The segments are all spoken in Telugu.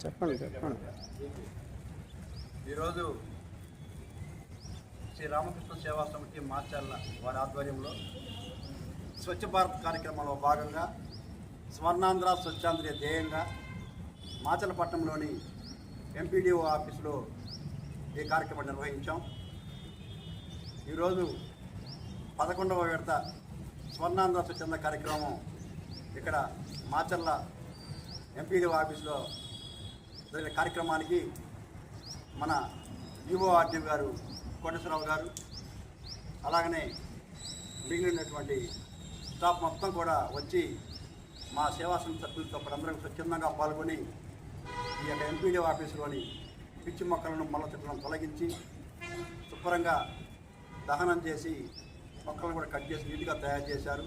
చెప్పండి. ఈరోజు శ్రీ రామకృష్ణ సేవా సమితి మార్చర్ల వారి ఆధ్వర్యంలో స్వచ్ఛ భారత్ కార్యక్రమంలో భాగంగా స్వర్ణాంధ్ర స్వచ్ఛాంధ్ర ధ్యేయంగా మాచలపట్నంలోని ఎంపీడీఓ ఆఫీసులో ఈ కార్యక్రమం నిర్వహించాం. ఈరోజు 11వ విడత స్వర్ణాంధ్ర స్వచ్ఛంద కార్యక్రమం ఇక్కడ మాచర్ల ఎంపీడీఓ ఆఫీసులో జరిగిన కార్యక్రమానికి మన ఈఓఆర్డీ గారు కోటేశ్వరరావు గారు అలాగనే మిగిలినటువంటి స్టాఫ్ మొత్తం కూడా వచ్చి మా సేవా సంస్థ సభ్యులతో అందరం స్వచ్ఛందంగా పాల్గొని ఈ యొక్క ఎంపీడీఓ ఆఫీసులోని పిచ్చి మొక్కలను మొల్ల చెట్లను తొలగించి శుభ్రంగా దహనం చేసి మొక్కలను కూడా కట్ చేసి నీట్గా తయారు చేశారు.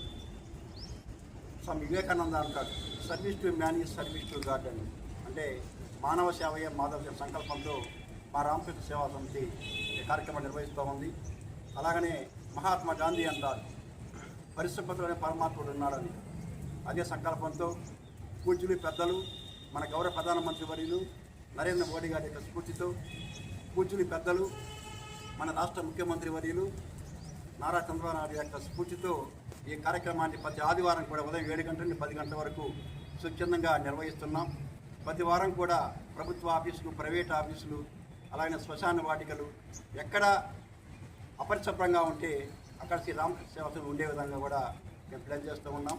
స్వామి వివేకానంద అంటాడు, service to man is service to God అని. అంటే మానవ సేవయే మాధవ సంకల్పంతో మా రామకృష్ణ సేవా సమితి ఈ కార్యక్రమం నిర్వహిస్తూ ఉంది. అలాగనే మహాత్మా గాంధీ అంటారు, పరిశుభ్రతలోనే పరమాత్ముడు ఉన్నాడని. అదే సంకల్పంతో పూజ్యులు పెద్దలు మన గౌరవ ప్రధానమంత్రి వర్యులు నరేంద్ర మోడీ గారి యొక్క స్ఫూర్తితో పూజ్యులు పెద్దలు మన రాష్ట్ర ముఖ్యమంత్రి వర్యులు నారా చంద్రబాబు నాయుడు యొక్క స్ఫూర్తితో ఈ కార్యక్రమాన్ని ప్రతి ఆదివారం కూడా ఉదయం 7 గంటల నుండి 10 గంటల వరకు స్వచ్ఛందంగా నిర్వహిస్తున్నాం. ప్రతి వారం కూడా ప్రభుత్వ ఆఫీసులు, ప్రైవేట్ ఆఫీసులు, అలాగే శ్మశాన వాటికలు ఎక్కడ అపరిశుభ్రంగా ఉంటే అక్కడ శ్రీ రామకృష్ణ సేవకులు ఉండే విధంగా కూడా మేము ప్లాన్ చేస్తూ ఉన్నాం.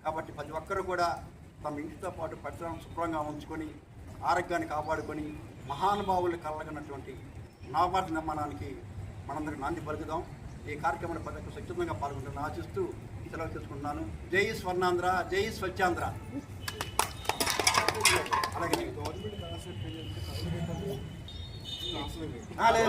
కాబట్టి ప్రతి ఒక్కరూ కూడా తమ ఇంటితో పాటు పరిసరాలను శుభ్రంగా ఉంచుకొని ఆరోగ్యాన్ని కాపాడుకొని మహానుభావులు కలగనటువంటి నవభారత నిర్మాణానికి మనందరికీ నాంది పలుకుదాం. ఈ కార్యక్రమాన్ని ప్రతి ఒక్కరు స్వచ్ఛందంగా పాల్గొంటారని ఆశిస్తూ సెలవు తీసుకుంటున్నాను. జై స్వర్ణాంధ్ర, జై స్వచ్ఛాంధ్ర. అలాగే